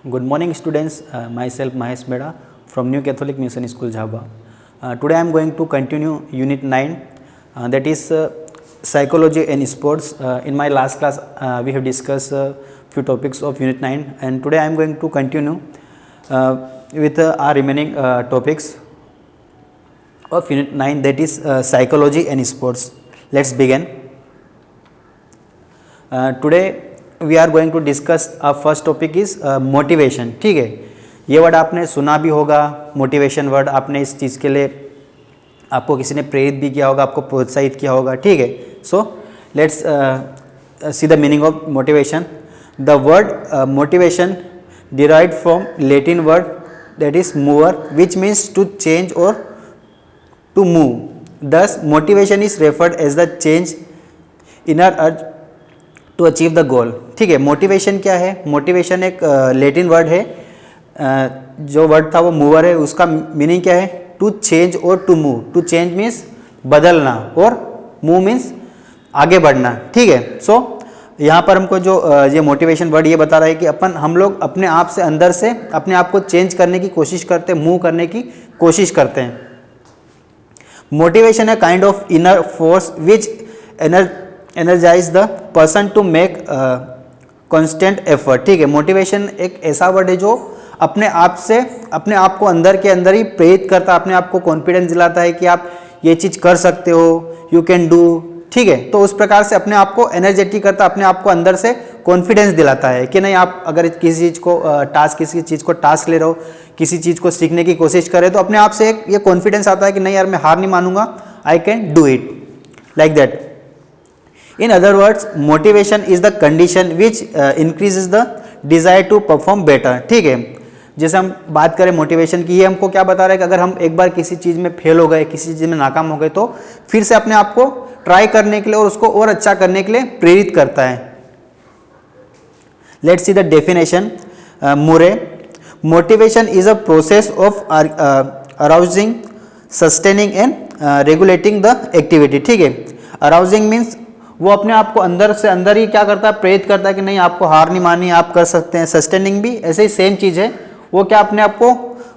Good morning students, myself Mahesh Meda from New Catholic Mission School Jhava. Today I am going to continue unit 9, that is psychology and sports. In my last class we have discussed few topics of unit 9 and today I am going to continue with our remaining topics of unit 9, that is psychology and sports. Let's begin. Today we are going to discuss first topic is motivation. ठीक है, ये word आपने सुना भी होगा, motivation word. आपने इस चीज़ के लिए आपको किसी ने प्रेरित भी किया होगा, आपको प्रोत्साहित किया होगा. ठीक है, so let's see the meaning of motivation. The word motivation derived from Latin word that is mover which means to change और to move. Thus motivation is referred as the change inner urge to achieve the goal. ठीक है, motivation क्या है? Motivation एक Latin word है, जो word था वो मूवर है. उसका मीनिंग क्या है? टू चेंज और to move. To change means बदलना और मूव मीन्स आगे बढ़ना. ठीक है, सो यहाँ पर हमको जो ये मोटिवेशन वर्ड ये बता रहा है कि हम लोग अपने आप से अंदर से अपने आप को चेंज करने की कोशिश करते हैं, मूव करने की कोशिश करते हैं. मोटिवेशन है kind of inner force which energize the person to make constant effort. ठीक है, मोटिवेशन एक ऐसा वर्ड है जो अपने आप को अंदर के अंदर ही प्रेरित करता है, अपने आप को कॉन्फिडेंस दिलाता है कि आप ये चीज़ कर सकते हो, यू कैन डू. ठीक है, तो उस प्रकार से अपने आप को एनर्जेटिक करता, अपने आप को अंदर से कॉन्फिडेंस दिलाता है कि नहीं, आप अगर किसी चीज़ को टास्क ले रहे हो, किसी चीज़ को सीखने की कोशिश करें तो अपने आप से एक ये कॉन्फिडेंस आता है कि नहीं यार, मैं हार नहीं मानूंगा, I can do it, like that. In other words, motivation is the condition which increases the desire to perform better. ठीक है, जैसे हम बात करें मोटिवेशन की, ये हमको क्या बता रहा है कि अगर हम एक बार किसी चीज़ में फेल हो गए, किसी चीज़ में नाकाम हो गए, तो फिर से अपने आप को ट्राई करने के लिए और उसको और अच्छा करने के लिए प्रेरित करता है. Let's see the definition. Murray, motivation is a process of arousing, sustaining and regulating the activity. ठीक है, अराउजिंग मीन्स वो अपने आप को अंदर से अंदर ही क्या करता है, प्रेरित करता है कि नहीं, आपको हार नहीं माननी, आप कर सकते हैं. सस्टेनिंग भी ऐसे ही सेम चीज़ है, वो क्या अपने आप को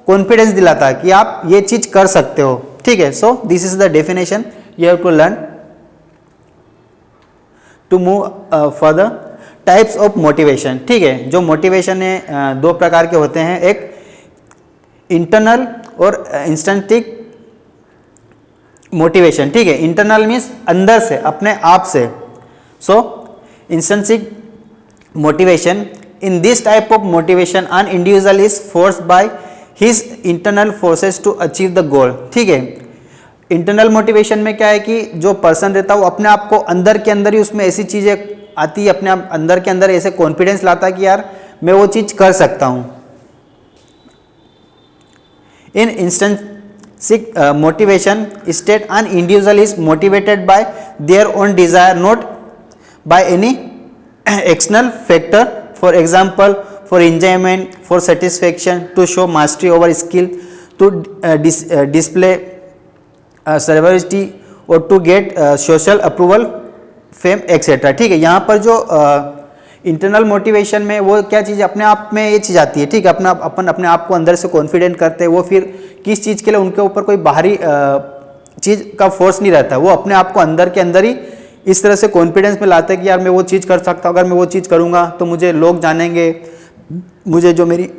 कॉन्फिडेंस दिलाता है कि आप ये चीज़ कर सकते हो. ठीक है, so this is the definition you have to learn to move further. Types of motivation. ठीक है, जो मोटिवेशन है दो प्रकार के होते हैं, एक इंटरनल और इंस्टेंटिक मोटिवेशन. ठीक है, इंटरनल मीन्स अंदर से, अपने आप से. So intrinsic motivation, in this type of motivation an individual is forced by his internal forces to achieve the goal. ठीक है, इंटरनल मोटिवेशन में क्या है कि जो पर्सन रहता है वो अपने आप को अंदर के अंदर ही उसमें ऐसी चीज़ें आती है, अपने आप अंदर के अंदर ऐसे कॉन्फिडेंस लाता है कि यार मैं वो चीज़ कर सकता हूँ. इन instant motivation state, an individual is motivated by their own desire, not by any external factor. For example, for enjoyment, for satisfaction, to show mastery over skill, to display severity or to get social approval, fame, etc. ठीक है, यहाँ पर जो internal motivation में वो क्या चीज़ अपने आप में ये चीज़ आती है. ठीक है, अपने आप को अंदर से कॉन्फिडेंट करते हैं, वो फिर किस चीज़ के लिए उनके ऊपर कोई बाहरी चीज़ का फोर्स नहीं रहता, वो अपने आप को अंदर के अंदर ही इस तरह से कॉन्फिडेंस में लाते हैं कि यार मैं वो चीज़ कर सकता हूँ, अगर मैं वो चीज़ करूँगा तो मुझे लोग जानेंगे, मुझे जो मेरी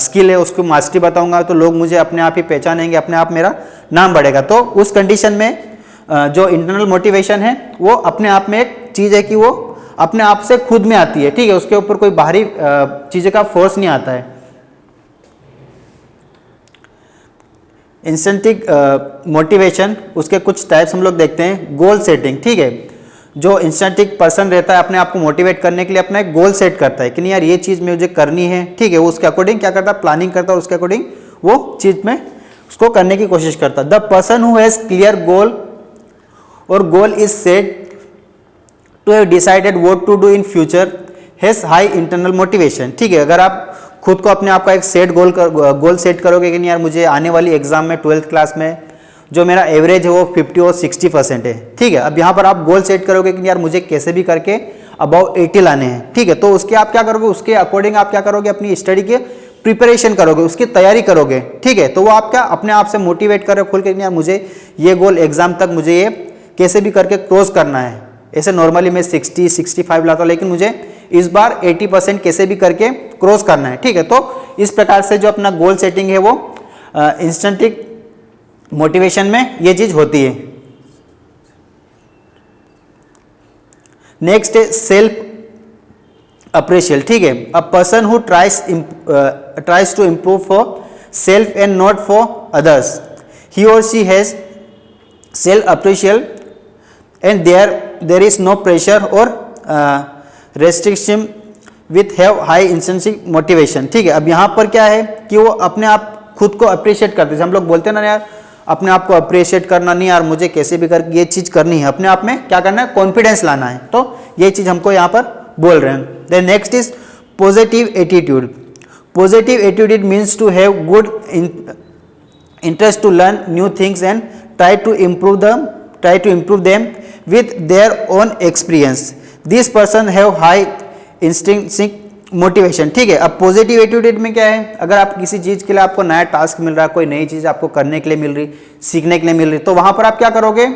स्किल है उसको मास्टरी बताऊँगा तो लोग मुझे अपने आप ही पहचानेंगे, अपने आप मेरा नाम बढ़ेगा. तो उस कंडीशन में जो इंटरनल मोटिवेशन है वो अपने आप में एक चीज़ है कि वो अपने आप से खुद में आती है. ठीक है, उसके ऊपर कोई बाहरी चीज़ का फोर्स नहीं आता है. इंस्टेंटिक मोटिवेशन, उसके कुछ टाइप्स हम लोग देखते हैं. Goal setting. ठीक है, जो इंस्टेंटिक पर्सन रहता है अपने आप को मोटिवेट करने के लिए अपना एक गोल सेट करता है कि नहीं यार ये चीज़ मुझे करनी है. ठीक है, वो उसके अकॉर्डिंग क्या करता है, प्लानिंग करता है और उसके अकॉर्डिंग वो चीज़ में उसको करने की कोशिश करता है. The person who has clear goal और goal is set to have decided what to do in future has high internal motivation. ठीक है, अगर आप खुद को अपने आप का एक गोल सेट करोगे कि नहीं यार मुझे आने वाली एग्जाम में 12th क्लास में जो मेरा एवरेज है वो 50 और 60% है. ठीक है, अब यहाँ पर आप गोल सेट करोगे कि यार मुझे कैसे भी करके अबाउ 80 लाने हैं, ठीक है। तो उसके आप क्या करोगे, उसके अकॉर्डिंग आप क्या करोगे, अपनी स्टडी के प्रिपरेशन करोगे, उसकी तैयारी करोगे, ठीक है। तो वो आप क्या अपने आप से मोटिवेट कर रहे हो खुल के, यार मुझे ये गोल एग्जाम तक मुझे ये कैसे भी करके क्रॉस करना है। ऐसे नॉर्मली मैं 60-65 लाता हूँ, लेकिन मुझे इस बार 80% कैसे भी करके क्रॉस करना है, ठीक है। तो इस प्रकार से जो अपना गोल सेटिंग है वो इंस्टेंटिक मोटिवेशन में ये चीज होती है। नेक्स्ट है सेल्फ अप्रेशियल, ठीक है। A person who tries to improve for self and not for others, he और she has self appraisal and there is no pressure और restriction with have high intrinsic motivation, ठीक है। अब यहाँ पर क्या है कि वो अपने आप खुद को अप्रिशिएट करते हैं। हम लोग बोलते हैं ना यार अपने आप को अप्रिशिएट करना, नहीं यार मुझे कैसे भी करके ये चीज करनी है, अपने आप में क्या करना है, कॉन्फिडेंस लाना है। तो ये चीज हमको यहाँ पर बोल रहे हैं। Then next is positive attitude. Positive attitude means to have good interest to learn new things and try to improve them with their own experience. This person have high intrinsic motivation, ठीक है। अब positive attitude में क्या है, अगर आप किसी चीज के लिए आपको नया टास्क मिल रहा है, कोई नई चीज आपको करने के लिए मिल रही, सीखने के लिए मिल रही, तो वहां पर आप क्या करोगे,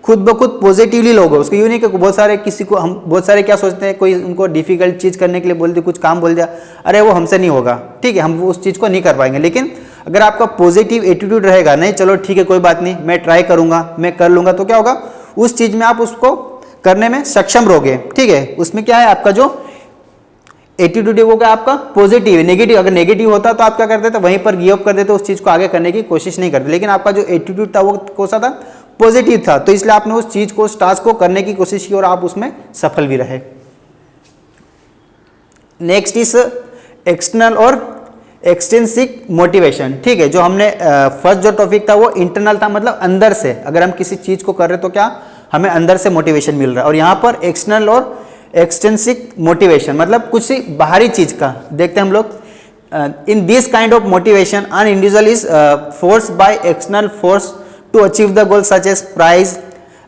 खुद ब खुद पॉजिटिवली लोगे उसको। यूँ नहीं कि बहुत सारे किसी को हम बहुत सारे क्या सोचते हैं, कोई उनको डिफिकल्ट चीज करने के लिए बोल दिया, कुछ काम बोल दिया, अरे वो हमसे नहीं होगा, ठीक है, हम उस चीज को नहीं कर पाएंगे। लेकिन अगर आपका पॉजिटिव एटीट्यूड रहेगा, नहीं चलो ठीक है कोई बात नहीं, मैं ट्राई करूंगा, मैं कर लूंगा, तो क्या होगा, उस चीज में आप उसको करने में सक्षम रहोगे, ठीक है। उसमें क्या है, आपका जो एटीट्यूड है वो क्या आपका पॉजिटिव है। नेगेटिव अगर नेगेटिव होता तो आप क्या करते थे, वहीं पर गिव अप कर देते, उस चीज को आगे करने की कोशिश नहीं करते। लेकिन आपका जो एटीट्यूड था वो कौन सा था, पॉजिटिव था, तो इसलिए आपने उस चीज को, उस टास्क को करने की कोशिश की और आप उसमें सफल भी रहे। नेक्स्ट इज एक्सटर्नल और एक्सट्रिंसिक मोटिवेशन, ठीक है। जो हमने फर्स्ट जो टॉपिक था वो इंटरनल था, मतलब अंदर से अगर हम किसी चीज को कर रहे तो क्या हमें अंदर से मोटिवेशन मिल रहा है। और यहाँ पर एक्सटर्नल और एक्सट्रिंसिक मोटिवेशन मतलब कुछ बाहरी चीज का देखते हैं हम लोग। In this kind of motivation an individual is force by external force to achieve the goal such as prize,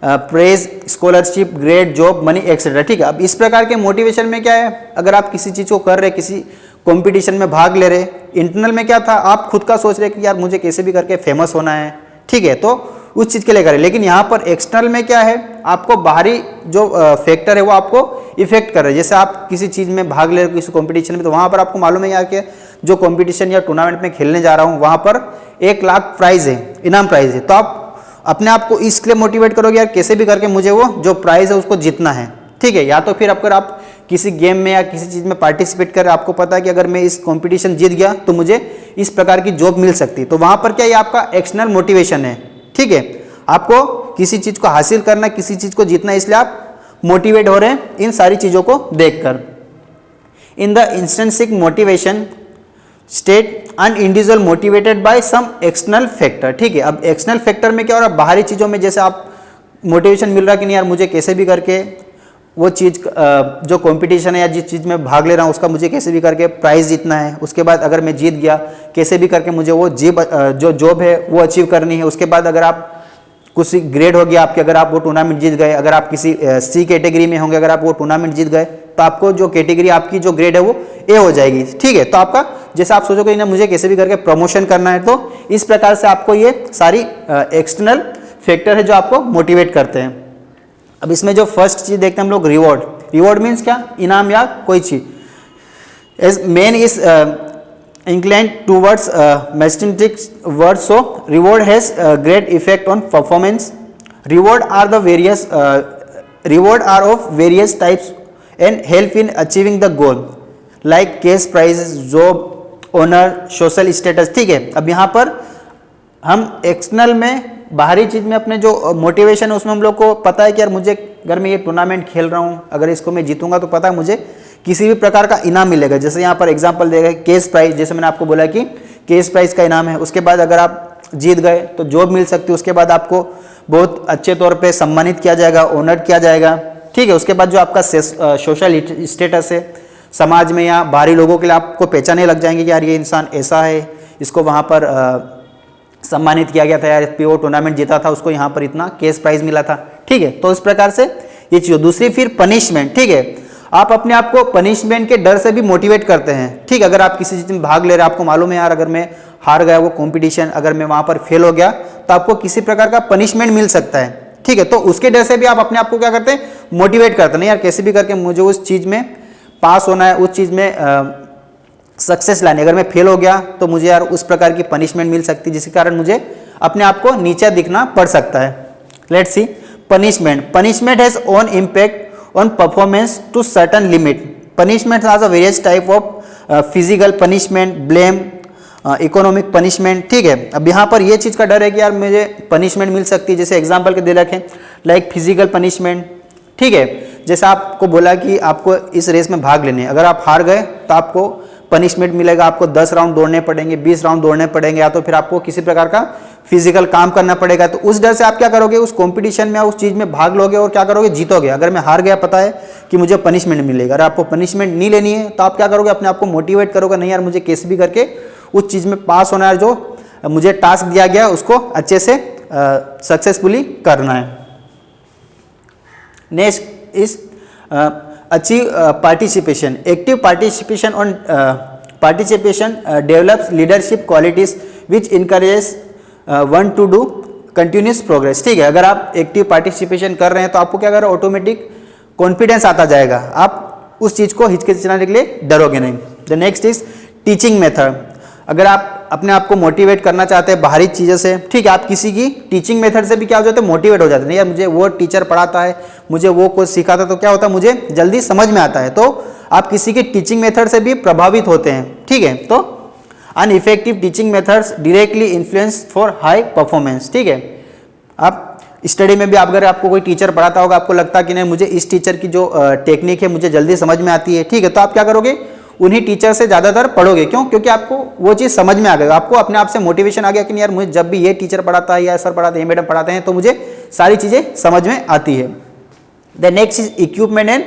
praise, scholarship, grade, job, money etcetera, ठीक है। अब इस प्रकार के मोटिवेशन में क्या है, अगर आप किसी चीज को कर रहे, किसी कंपटीशन में भाग ले रहे, इंटरनल में क्या था, आप खुद का सोच रहे कि यार मुझे कैसे भी करके फेमस होना है, ठीक है, तो उस चीज के लिए करें। लेकिन यहाँ पर एक्सटर्नल में क्या है, आपको बाहरी जो फैक्टर है वो आपको इफेक्ट कर रहे हैं। जैसे आप किसी चीज में भाग ले रहे हो किसी कंपटीशन में, तो वहां पर आपको मालूम है यार कि जो कंपटीशन या टूर्नामेंट में खेलने जा रहा हूँ वहां पर 1 लाख प्राइज है, इनाम प्राइज है, तो आप अपने आप को इसलिए मोटिवेट करोगे यार कैसे भी करके मुझे वो जो प्राइज है उसको जीतना है, ठीक है। या तो फिर अगर आप किसी गेम में या किसी चीज में पार्टिसिपेट कर, आपको पता है कि अगर मैं इस कंपटीशन जीत गया तो मुझे इस प्रकार की जॉब मिल सकती है, तो वहां पर क्या ये आपका एक्सटर्नल मोटिवेशन है, ठीक है। आपको किसी चीज को हासिल करना, किसी चीज को जीतना, इसलिए आप मोटिवेट हो रहे हैं इन सारी चीजों को देखकर। In the intrinsic motivation state an individual motivated by some external factor, ठीक है। अब एक्सटर्नल फैक्टर में क्या हो रहा है, बाहरी चीजों में जैसे आप मोटिवेशन मिल रहा है कि नहीं यार मुझे कैसे भी करके वो चीज जो कंपटीशन है या जिस चीज में भाग ले रहा हूँ उसका मुझे कैसे भी करके प्राइज जीतना है। उसके बाद अगर मैं जीत गया कैसे भी करके मुझे वो जो जॉब है वो अचीव करनी है। उसके बाद अगर आप कुछ ग्रेड हो गया आपके, अगर आप वो टूर्नामेंट जीत गए, अगर आप किसी सी कैटेगरी में होंगे, अगर आप वो टूर्नामेंट जीत गए तो आपको जो कैटेगरी आपकी जो ग्रेड है वो ए हो जाएगी, ठीक है। तो आपका जैसे आप सोचोगे ना मुझे कैसे भी करके प्रमोशन करना है, तो इस प्रकार से आपको ये सारी एक्सटर्नल फैक्टर है जो आपको मोटिवेट करते हैं। अब इसमें जो फर्स्ट चीज देखते हैं हम लोग, रिवॉर्ड। रिवॉर्ड मीन्स क्या, इनाम या कोई चीज। As man is inclined towards mathematics words, so reward has great effect on performance. Reward are of various types and help in achieving the goal like cash prizes, job, honor, social status, ठीक है। अब यहाँ पर हम external में बाहरी चीज में अपने जो मोटिवेशन है उसमें हम लोग को पता है कि यार मुझे अगर मैं ये टूर्नामेंट खेल रहा हूँ, अगर इसको मैं जीतूंगा तो पता है मुझे किसी भी प्रकार का इनाम मिलेगा। जैसे यहाँ पर एग्जांपल देगा केस प्राइज, जैसे मैंने आपको बोला कि केस प्राइज का इनाम है। उसके बाद अगर आप जीत गए तो जॉब मिल सकती है। उसके बाद आपको बहुत अच्छे तौर पे सम्मानित किया जाएगा, ऑनर किया जाएगा, ठीक है। उसके बाद जो आपका सोशल स्टेटस है समाज में या बाहरी लोगों के लिए आपको पहचाने लग जाएंगे कि यार ये इंसान ऐसा है, इसको वहाँ पर सम्मानित किया गया था, यार वो टूर्नामेंट जीता था, उसको यहाँ पर इतना केस प्राइज मिला था, ठीक है। तो इस प्रकार से ये चीज। दूसरी फिर पनिशमेंट, ठीक है। आप अपने आप को पनिशमेंट के डर से भी मोटिवेट करते हैं। ठीक, अगर आप किसी चीज़ में भाग ले रहे हैं, आपको मालूम है यार अगर मैं हार गया वो कंपटीशन, अगर मैं वहाँ पर फेल हो गया तो आपको किसी प्रकार का पनिशमेंट मिल सकता है। ठीक है, तो उसके डर से भी आप अपने आप को क्या करते हैं, मोटिवेट करते हैं। नहीं यार कैसे भी करके मुझे उस चीज़ में पास होना है, उस चीज़ में सक्सेस लाने, अगर मैं फेल हो गया तो मुझे यार उस प्रकार की पनिशमेंट मिल सकती है जिसके कारण मुझे अपने आप को नीचा दिखना पड़ सकता है। Let's see punishment. Punishment has own impact on performance to certain limit. Punishment has a various type of physical punishment, blame, economic punishment. ठीक है, अब यहाँ पर ये चीज़ का डर है कि यार मुझे पनिशमेंट मिल सकती है, जैसे एग्जाम्पल के दे रखें लाइक फिजिकल पनिशमेंट। ठीक है, जैसे आपको बोला कि आपको इस रेस में भाग लेने, अगर आप हार गए तो आपको पनिशमेंट मिलेगा, आपको 10 राउंड दौड़ने पड़ेंगे, 20 राउंड दौड़ने पड़ेंगे, या तो फिर आपको किसी प्रकार का फिजिकल काम करना पड़ेगा। तो उस डर से आप क्या करोगे, उस कंपटीशन में उस चीज़ में भाग लोगे और क्या करोगे, जीतोगे। अगर मैं हार गया पता है कि मुझे पनिशमेंट मिलेगा, अगर आपको पनिशमेंट नहीं लेनी है तो आप क्या करोगे, अपने आप को मोटिवेट करोगे, नहीं यार मुझे कैसे भी करके उस चीज़ में पास होना है, जो मुझे टास्क दिया गया है उसको अच्छे से सक्सेसफुली करना है। Next is achieve participation. Active participation on participation develops leadership qualities which encourages one to do continuous progress. ठीक है, अगर आप एक्टिव पार्टिसिपेशन कर रहे हैं तो आपको क्या कर रहा है, ऑटोमेटिक कॉन्फिडेंस आता जाएगा, आप उस चीज़ को हिचकिचाने के लिए डरोगे नहीं। The next is teaching method. अगर आप अपने आप को मोटिवेट करना चाहते हैं बाहरी चीज़ों से, ठीक है, आप किसी की टीचिंग मेथड से भी क्या हो जाते हैं, मोटिवेट हो जाते हैं। नहीं यार मुझे वो टीचर पढ़ाता है, मुझे वो कुछ सिखाता है तो क्या होता है, मुझे जल्दी समझ में आता है, तो आप किसी की टीचिंग मेथड से भी प्रभावित होते हैं। ठीक है, तो ineffective teaching methods directly influence for high performance. ठीक है, आप स्टडी में भी अगर आपको कोई टीचर पढ़ाता होगा, आपको लगता है कि नहीं मुझे इस टीचर की जो टेक्निक है मुझे जल्दी समझ में आती है, ठीक है, तो आप क्या करोगे, उन्हीं टीचर से ज़्यादातर पढ़ोगे। क्यों? क्योंकि आपको वो चीज़ समझ में आ गई, आपको अपने आप से मोटिवेशन आ गया कि नहीं यार मुझे जब भी ये टीचर पढ़ाता है या सर पढ़ाते हैं, मैडम पढ़ाते हैं, तो मुझे सारी चीज़ें समझ में आती है। The next is equipment and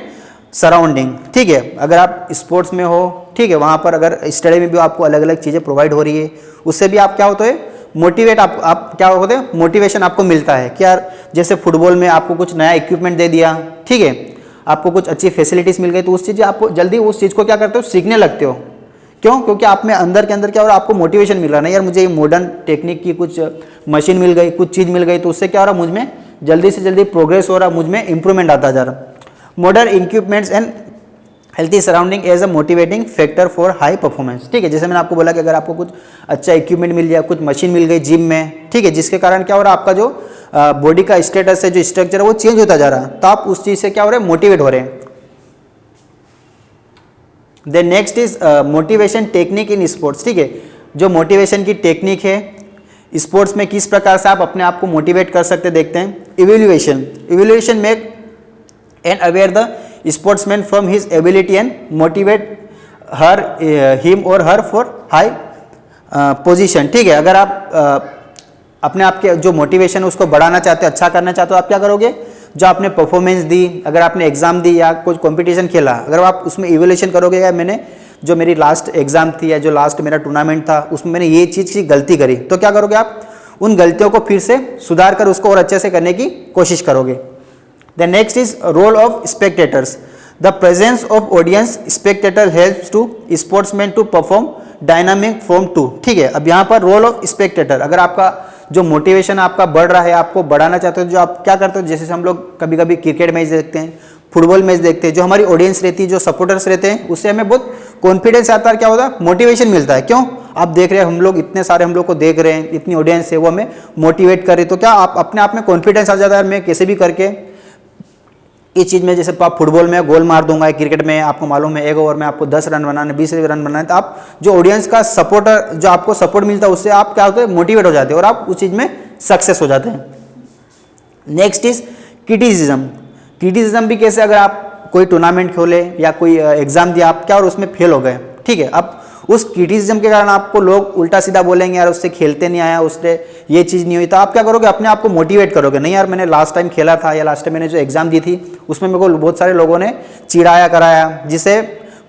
surrounding. ठीक है, अगर आप स्पोर्ट्स में हो, ठीक है, वहाँ पर अगर स्टडी में भी आपको अलग अलग चीज़ें प्रोवाइड हो रही है, उससे भी आप क्या होते हैं, मोटिवेट, आप क्या होते हैं, मोटिवेशन आपको मिलता है कि यार जैसे फुटबॉल में आपको कुछ नया इक्विपमेंट दे दिया, ठीक है, आपको कुछ अच्छी फैसिलिटीज़ मिल गई, तो उस चीज़ आपको जल्दी उस चीज़ को क्या करते हो, सीखने लगते हो। क्यों? क्योंकि आप में अंदर के अंदर क्या हो रहा है, आपको मोटिवेशन मिल रहा है, नहीं यार मुझे ये मॉडर्न टेक्निक की कुछ मशीन मिल गई, कुछ चीज़ मिल गई, तो उससे क्या हो रहा है, मुझ में जल्दी से जल्दी प्रोग्रेस हो रहा है, मुझ में इंप्रूवमेंट आता जा रहा है। Modern equipments and healthy surrounding as a motivating factor for high performance. ठीक है, जैसे मैंने आपको बोला कि अगर आपको कुछ अच्छा इक्विपमेंट मिल गया, कुछ मशीन मिल गई जिम में, ठीक है, जिसके कारण क्या हो रहा है, आपका जो बॉडी का स्टेटस है, जो स्ट्रक्चर है, वो चेंज होता जा रहा है, तो आप उस चीज़ से क्या हो रहे हैं, मोटिवेट हो रहे हैं। Then next is motivation technique in sports. ठीक है, जो मोटिवेशन की टेक्निक है स्पोर्ट्स में, किस प्रकार से आप अपने आप को मोटिवेट कर सकते हैं, देखते हैं। Evaluation make and aware the sportsman from his ability and motivate him और हर फॉर हाई पोजीशन। ठीक है, अगर आप अपने आप के जो मोटिवेशन है उसको बढ़ाना चाहते हो, अच्छा करना चाहते हो, आप क्या करोगे, जो आपने परफॉर्मेंस दी, अगर आपने एग्जाम दी या कुछ कंपटीशन खेला, अगर आप उसमें इवैल्यूएशन करोगे, या मैंने जो मेरी लास्ट एग्जाम थी या जो लास्ट मेरा टूर्नामेंट था उसमें मैंने ये चीज़ की गलती करी, तो क्या करोगे, आप उन गलतियों को फिर से सुधार कर उसको और अच्छे से करने की कोशिश करोगे। The next is role of spectators. The presence of audience spectator helps to sportsman to perform dynamic form to. ठीक है, अब यहाँ पर रोल ऑफ स्पेक्टेटर, अगर आपका जो मोटिवेशन आपका बढ़ रहा है, आपको बढ़ाना चाहते हो, जो आप क्या करते हो, जैसे हम लोग कभी कभी क्रिकेट मैच देखते हैं, फुटबॉल मैच देखते हैं, जो हमारी ऑडियंस रहती है, जो सपोर्टर्स रहते हैं, उससे हमें बहुत कॉन्फिडेंस आता है, क्या होता है, मोटिवेशन मिलता है। क्यों? आप देख रहे हैं, हम लोग इतने सारे हम लोग को देख रहे हैं, इतनी ऑडियंस है, वो हमें मोटिवेट कर रही है, तो क्या आप अपने आप में कॉन्फिडेंस आ जाता है, मैं कैसे भी करके इस चीज़ में, जैसे आप फुटबॉल में गोल मार दूंगा, क्रिकेट में आपको मालूम है 1 ओवर में आपको 10 रन बनाने, 20 रन बनाने, तो आप जो ऑडियंस का सपोर्टर, जो आपको सपोर्ट मिलता है, उससे आप क्या होते हैं, मोटिवेट हो जाते हैं और आप उस चीज़ में सक्सेस हो जाते हैं। Next is criticism. क्रिटिसिज्म भी कैसे, अगर आप कोई टूर्नामेंट खेले या कोई एग्जाम दिया, आप क्या और उसमें फेल हो गए, ठीक है, अब उस क्रिटिसिज्म के कारण आपको लोग उल्टा सीधा बोलेंगे, यार उससे खेलते नहीं आया, उससे ये चीज़ नहीं हुई, तो आप क्या करोगे, अपने आप को मोटिवेट करोगे, नहीं यार मैंने लास्ट टाइम खेला था या लास्ट टाइम मैंने जो एग्जाम दी थी उसमें मेरे को बहुत सारे लोगों ने चिढ़ाया कराया, जिससे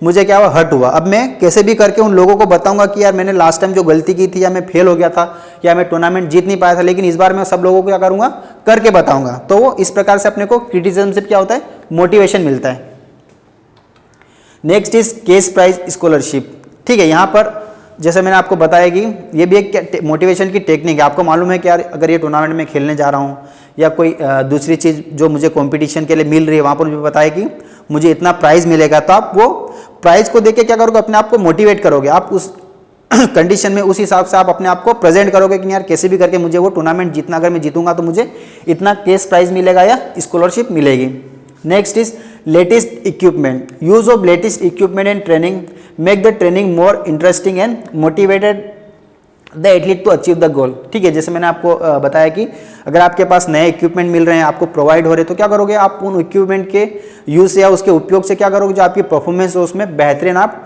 मुझे क्या हुआ, हर्ट हुआ। अब मैं कैसे भी करके उन लोगों को बताऊंगा कि यार मैंने लास्ट टाइम जो गलती की थी, या मैं फेल हो गया था, या मैं टूर्नामेंट जीत नहीं पाया था, लेकिन इस बार मैं सब लोगों को क्या करूंगा, करके बताऊंगा। तो वो इस प्रकार से अपने को क्रिटिसिज्म से क्या होता है, मोटिवेशन मिलता है। Next is cash prize scholarship. ठीक है, यहाँ पर जैसे मैंने आपको बताया कि ये भी एक मोटिवेशन की टेक्निक है। आपको मालूम है कि यार अगर ये टूर्नामेंट में खेलने जा रहा हूँ या कोई दूसरी चीज़ जो मुझे कंपटीशन के लिए मिल रही है, वहाँ पर मुझे बताया कि मुझे इतना प्राइज़ मिलेगा, तो आप वो प्राइज़ को देख के क्या करोगे, अपने आप को मोटिवेट करोगे। आप उस कंडीशन में उस हिसाब से आप अपने आप को प्रेजेंट करोगे कि यार कैसे भी करके मुझे वो टूर्नामेंट जीतना, अगर मैं जीतूंगा तो मुझे इतना केस प्राइज़ मिलेगा या स्कॉलरशिप मिलेगी। Next is latest equipment. Use of latest equipment and training make the training more interesting and motivated the athlete to achieve the goal. ठीक है, जैसे मैंने आपको बताया कि अगर आपके पास नए इक्विपमेंट मिल रहे हैं, आपको प्रोवाइड हो रहे हैं, तो क्या करोगे, आप उन इक्विपमेंट के यूज या उसके उपयोग से क्या करोगे, जो आपकी परफॉर्मेंस है उसमें बेहतरीन आप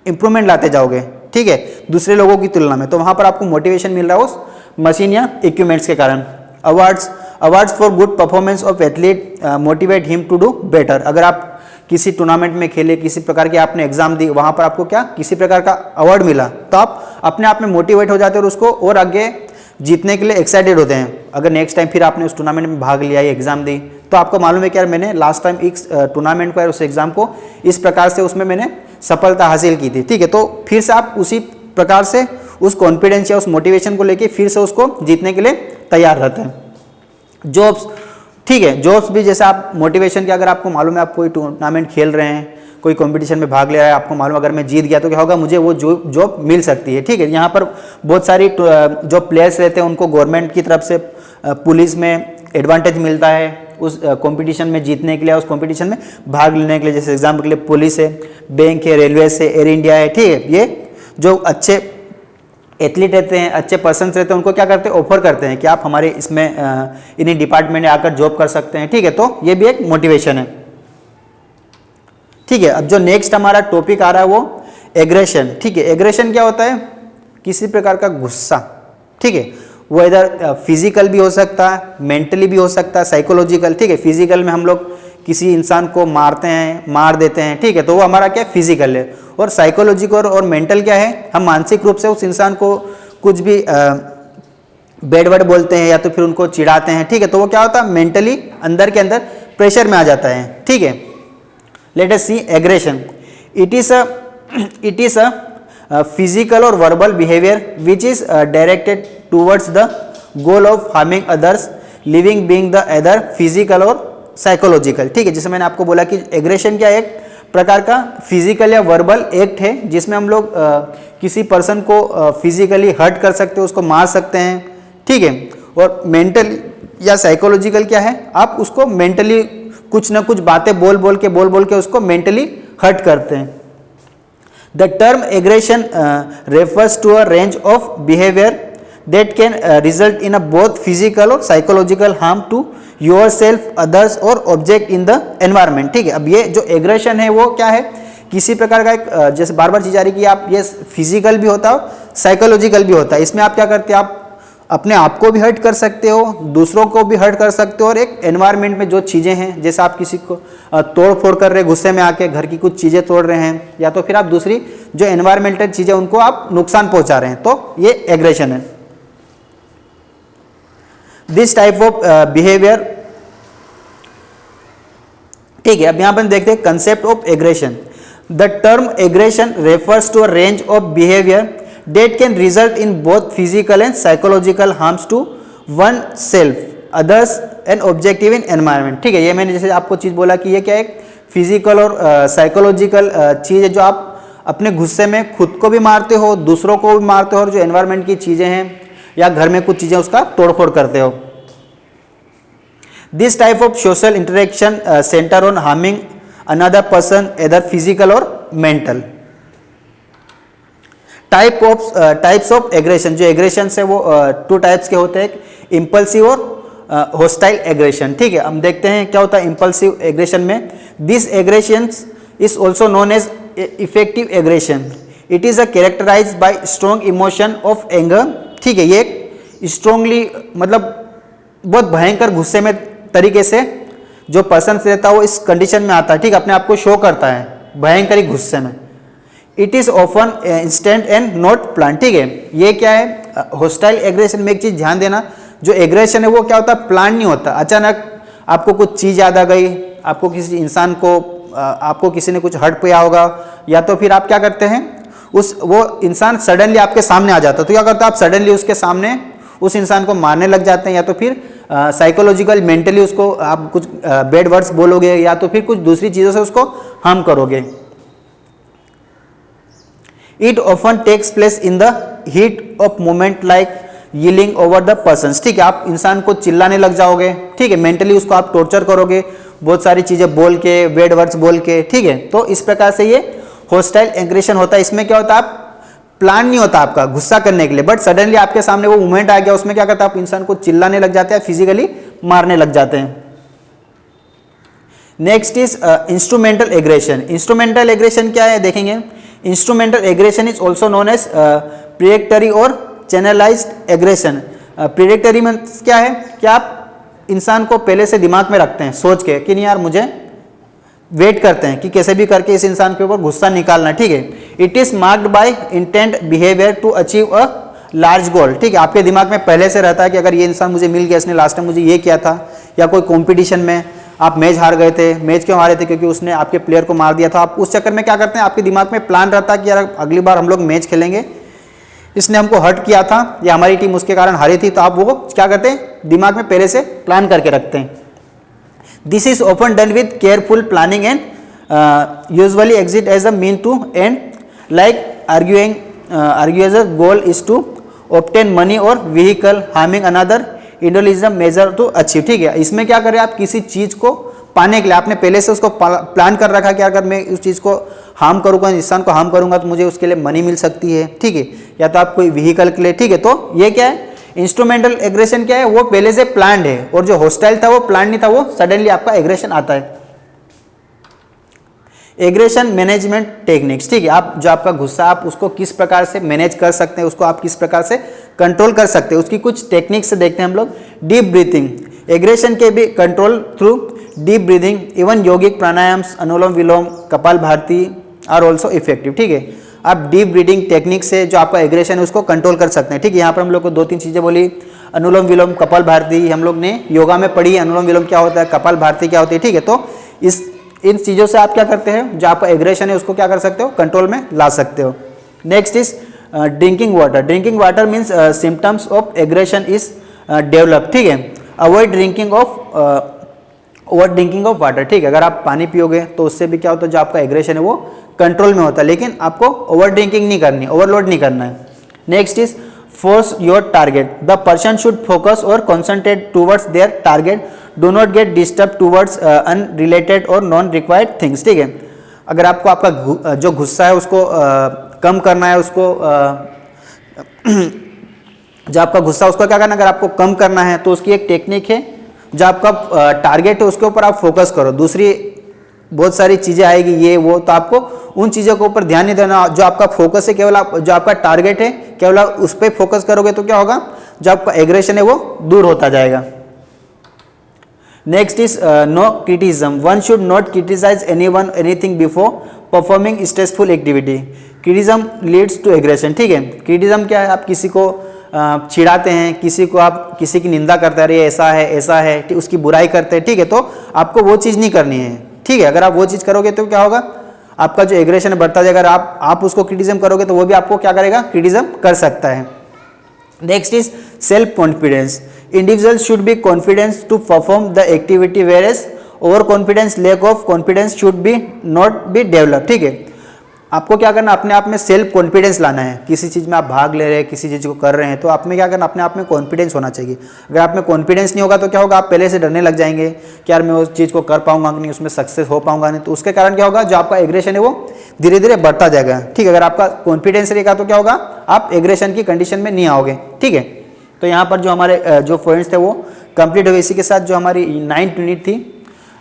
इंप्रूवमेंट लाते जाओगे। ठीक है, दूसरे लोगों की तुलना में, तो वहाँ पर आपको मोटिवेशन मिल रहा है उस मशीन या इक्विपमेंट्स के कारण। Awards for good performance of athlete motivate him to do better. अगर आप किसी टूर्नामेंट में खेले, किसी प्रकार की आपने एग्जाम दी, वहाँ पर आपको क्या किसी प्रकार का अवार्ड मिला, तो आप अपने आप में मोटिवेट हो जाते हैं और उसको और आगे जीतने के लिए एक्साइटेड होते हैं। अगर नेक्स्ट टाइम फिर आपने उस टूर्नामेंट में भाग लिया या एग्जाम दी, तो आपको मालूम है कि यार मैंने लास्ट टाइम इस टूर्नामेंट को या उस एग्जाम को इस प्रकार से उसमें मैंने सफलता हासिल की थी। ठीक है, तो फिर से आप उसी प्रकार से उस कॉन्फिडेंस या उस मोटिवेशन को लेके फिर से उसको जीतने के लिए तैयार रहते हैं। जॉब्स, ठीक है, जॉब्स भी जैसे आप मोटिवेशन के, अगर आपको मालूम है आप कोई टूर्नामेंट खेल रहे हैं, कोई कंपटीशन में भाग ले रहा है, आपको मालूम अगर मैं जीत गया तो क्या होगा, मुझे वो जॉब मिल सकती है। ठीक है, यहाँ पर बहुत सारी जो प्लेयर्स रहते हैं उनको गवर्नमेंट की तरफ से पुलिस में एडवांटेज मिलता है उस कंपटीशन में जीतने के लिए, उस कंपटीशन में भाग लेने के लिए। जैसे एग्जाम्पल के लिए पुलिस है, बैंक है, रेलवे है, एयर इंडिया है। ठीक है, ये जो अच्छे एथलीट रहते हैं, अच्छे पर्सन रहते हैं, उनको क्या करते हैं, ऑफर करते हैं कि आप हमारे इसमें इन्हीं डिपार्टमेंट में आकर जॉब कर सकते हैं। ठीक है, तो ये भी एक मोटिवेशन है। ठीक है, अब जो नेक्स्ट हमारा टॉपिक आ रहा है वो एग्रेशन। ठीक है, एग्रेशन क्या होता है, किसी प्रकार का गुस्सा। ठीक है, वो इधर फिजिकल भी हो सकता है, मेंटली भी हो सकता है, साइकोलॉजिकल। ठीक है, फिजिकल में हम लोग किसी इंसान को मारते हैं, मार देते हैं। ठीक है, तो वो हमारा क्या फिजिकल है। और साइकोलॉजिकल और मेंटल क्या है, हम मानसिक रूप से उस इंसान को कुछ भी बैड वर्ड बोलते हैं या तो फिर उनको चिढ़ाते हैं। ठीक है, तो वो क्या होता है, मेंटली अंदर के अंदर प्रेशर में आ जाता है। ठीक है, let us see aggression. It is a physical और verbal behaviour which is directed towards the goal of harming others, living being the other physical और साइकोलॉजिकल। ठीक है, जैसे मैंने आपको बोला कि एग्रेशन क्या एक प्रकार का फिजिकल या वर्बल एक्ट है जिसमें हम लोग किसी पर्सन को फिजिकली हर्ट कर सकते हैं, उसको मार सकते हैं। ठीक है, और मेंटल या साइकोलॉजिकल क्या है, आप उसको मेंटली कुछ ना कुछ बातें बोल बोल के उसको मेंटली हर्ट करते हैं। The term aggression refers to a range of behaviour that can result in a both physical और psychological harm to yourself, others और object in the environment। ठीक है, अब ये जो एग्रेशन है वो क्या है, किसी प्रकार का एक जैसे बार बार चीज आ रही कि आप ये फिजिकल भी होता है, साइकोलॉजिकल भी होता है। इसमें आप क्या करते हैं, आप अपने आप को भी हर्ट कर सकते हो, दूसरों को भी हर्ट कर सकते हो, और एक एनवायरनमेंट में जो चीज़ें हैं, जैसे आप किसी को तोड़ फोड़ कर रहे, गुस्से में आके घर की कुछ चीज़ें तोड़ रहे हैं, या तो फिर आप दूसरी जो एनवायरमेंटल चीज़ें उनको आप नुकसान पहुंचा रहे हैं, तो ये एग्रेशन है। This type of behaviour. ठीक है, अब यहां पर देखते हैं concept of aggression. The term aggression refers to a range of behaviour that can result in both physical and psychological harms to oneself, others and objective in environment। ठीक है, ये मैंने जैसे आपको चीज़ बोला कि ये क्या एक फिजिकल और साइकोलॉजिकल चीज़ है जो आप अपने गुस्से में खुद को भी मारते हो, दूसरों को भी मारते हो, और जो एनवायरनमेंट की चीज़ें हैं या घर में कुछ चीज़ें उसका तोड़फोड़ करते हो। This type of social interaction centre on harming another person either physical और मेंटल। Types of aggression. जो एग्रेशन है वो टू टाइप्स के होते हैं, इम्पल्सिव और होस्टाइल एग्रेशन। ठीक है, हम देखते हैं क्या होता है इम्पल्सिव एग्रेशन में। This aggression is also known as effective aggression. It is a characterized by strong emotion of anger. ठीक है, ये स्ट्रॉन्गली मतलब बहुत भयंकर गुस्से में तरीके से जो पर्सन रहता है वो इस कंडीशन में आता है। ठीक, अपने आप को शो करता है भयंकर गुस्से में। It is often instant and not plan. ठीक है, ये क्या है, होस्टाइल एग्रेशन में एक चीज ध्यान देना, जो एग्रेशन है वो क्या होता है, प्लान नहीं होता। अचानक आपको कुछ चीज याद आ गई, आपको किसी इंसान को आपको किसी ने कुछ हर्ट किया होगा, या तो फिर आप क्या करते हैं वो इंसान सडनली आपके सामने आ जाता है तो क्या करते हो आप सडनली उसके सामने उस इंसान को मारने लग जाते हैं, या तो फिर साइकोलॉजिकल मेंटली उसको आप कुछ बैड वर्ड्स बोलोगे, या तो फिर कुछ दूसरी चीज़ों से उसको हार्म करोगे। It often takes place in the heat of moment like yelling over the person. ठीक है, आप इंसान को चिल्लाने लग जाओगे, ठीक है, मेंटली उसको आप टॉर्चर करोगे बहुत सारी चीज़ें बोल के, बैड वर्ड्स बोल के, ठीक है। तो इस प्रकार से ये होस्टाइल एग्रेशन होता है। इसमें क्या होता है, आप प्लान नहीं होता आपका गुस्सा करने के लिए, बट सडनली आपके सामने वो मोमेंट आ गया, उसमें क्या करता है आप इंसान को चिल्लाने लग जाते हैं, फिजिकली मारने लग जाते हैं। Next is instrumental aggression. Instrumental aggression क्या है देखेंगे। Instrumental aggression is also known as predatory और चैनलाइज्ड एग्रेशन। प्रिडिक्टरी में क्या है कि आप इंसान को पहले से दिमाग में रखते हैं सोच के कि नहीं यार मुझे वेट करते हैं कि कैसे भी करके इस इंसान के ऊपर गुस्सा निकालना, ठीक है। It is marked by intent behaviour to achieve a large goal. ठीक है, आपके दिमाग में पहले से रहता है कि अगर ये इंसान मुझे मिल गया, इसने लास्ट टाइम मुझे ये किया था, या कोई कंपटीशन में आप मैच हार गए थे। मैच क्यों हारे थे, क्योंकि उसने आपके प्लेयर को मार दिया था। आप उस चक्कर में क्या करते हैं, आपके दिमाग में प्लान रहता है कि यार अगली बार हम लोग मैच खेलेंगे, इसने हमको हर्ट किया था या हमारी टीम उसके कारण हारी थी, तो आप वो क्या करते हैं दिमाग में पहले से प्लान करके रखते हैं। This is often done with careful planning and usually exit as a mean to end like argues goal is to obtain money और vehicle harming another individual major to achieve. ठीक है, इसमें क्या करें आप किसी चीज को पाने के लिए आपने पहले से उसको प्लान कर रखा कि अगर मैं उस चीज़ को हार्म करूँगा, इंसान को हार्म करूँगा तो मुझे उसके लिए मनी मिल सकती है, ठीक है, या तो आप कोई व्हीकल के लिए, ठीक है। तो ये क्या है, इंस्ट्रूमेंटल एग्रेशन क्या है, वो पहले से प्लान्ड है, और जो हॉस्टाइल था वो प्लान नहीं था, वो सडनली आपका एग्रेशन आता है। Aggression management techniques. ठीक है, आप जो आपका गुस्सा आप उसको किस प्रकार से मैनेज कर सकते हैं, उसको आप किस प्रकार से कंट्रोल कर सकते हैं, उसकी कुछ टेक्निक्स से देखते हैं हम लोग। Deep breathing. एग्रेशन के भी control through deep breathing, even yogic pranayams, anulom vilom, kapal bharati are also effective. ठीक है, आप डीप ब्रीदिंग टेक्निक से जो आपका एग्रेशन है उसको कंट्रोल कर सकते हैं। ठीक है, यहाँ पर हम लोग को 2-3 चीज़ें बोली, अनुलोम विलोम, कपाल भारती हम लोग ने योगा में पढ़ी, अनुलोम विलोम क्या होता है, कपाल भारती क्या होती है। ठीक है, तो इन चीज़ों से आप क्या करते हैं, जो आपका एग्रेशन है उसको क्या कर सकते हो, कंट्रोल में ला सकते हो। Next is drinking water. Drinking water means symptoms of aggression is develop. ठीक है, अवॉइड ड्रिंकिंग ऑफ वाटर। ठीक है, अगर आप पानी पियोगे तो उससे भी क्या होता है, जो आपका एग्रेशन है वो कंट्रोल में होता है, लेकिन आपको ओवर ड्रिंकिंग नहीं करनी, ओवरलोड नहीं करना है। Next is force your target. The person should focus और concentrate towards their target, do not get disturb towards unrelated और नॉन रिक्वायर्ड थिंग्स। ठीक है, अगर आपको आपका जो गुस्सा है उसको कम करना है, उसको जो आपका गुस्सा उसको क्या करना है, अगर आपको कम करना है तो उसकी एक टेक्निक है, जो आपका टारगेट है उसके ऊपर आप फोकस करो। दूसरी बहुत सारी चीज़ें आएगी ये वो, तो आपको उन चीज़ों के ऊपर ध्यान नहीं देना, जो आपका फोकस है केवल आप, जो आपका टारगेट है केवल आप उस पर फोकस करोगे तो क्या होगा, जो आपका एग्रेशन है वो दूर होता जाएगा। Next is no criticism. One should not criticize anyone anything before performing stressful activity. Criticism leads to aggression. ठीक है, क्रिटिसिज्म क्या है, आप किसी को चिढ़ाते हैं, किसी को आप किसी की निंदा करते रहे, ऐसा है, उसकी बुराई करते हैं। ठीक है, तो आपको वो चीज़ नहीं करनी है। ठीक है, अगर आप वो चीज़ करोगे तो क्या होगा, आपका जो एग्रेशन बढ़ता जाएगा। अगर आप उसको क्रिटिसिज्म करोगे तो वो भी आपको क्या करेगा, क्रिटिसिज्म कर सकता है। Next is self confidence. Individual should be confidence to perform the activity, whereas over confidence, lack of confidence should be not be develop. ठीक है, आपको क्या करना, अपने आप में सेल्फ कॉन्फिडेंस लाना है। किसी चीज़ में आप भाग ले रहे हैं, किसी चीज़ को कर रहे हैं, तो आप में क्या करना, अपने आप में कॉन्फिडेंस होना चाहिए। अगर आप में कॉन्फिडेंस नहीं होगा तो क्या होगा, आप पहले से डरने लग जाएंगे कि यार मैं उस चीज़ को कर पाऊंगा नहीं, उसमें सक्सेस हो पाऊंगा नहीं, तो उसके कारण क्या होगा, जो आपका एग्रेशन है वो धीरे धीरे बढ़ता जाएगा। ठीक है, अगर आपका कॉन्फिडेंस रहेगा तो क्या होगा, आप एग्रेशन की कंडीशन में नहीं आओगे। ठीक है, तो यहाँ पर जो हमारे जो पॉइंट्स थे वो कंप्लीट हुए। इसी के साथ जो हमारी 9th यूनिट थी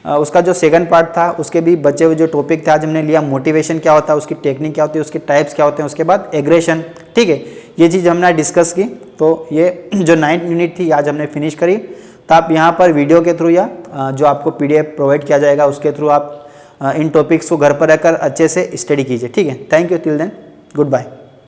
उसका जो सेकंड पार्ट था, उसके भी बचे हुए जो टॉपिक थे आज हमने लिया, मोटिवेशन क्या होता है, उसकी टेक्निक क्या होती है, उसके टाइप्स क्या होते हैं, उसके बाद एग्रेशन। ठीक है, ये चीज़ हमने डिस्कस की। तो ये जो 9th यूनिट थी आज हमने फिनिश करी। तो आप यहाँ पर वीडियो के थ्रू या जो आपको PDF प्रोवाइड किया जाएगा उसके थ्रू आप इन टॉपिक्स को घर पर रहकर अच्छे से स्टडी कीजिए। ठीक है, thank you, till then good bye.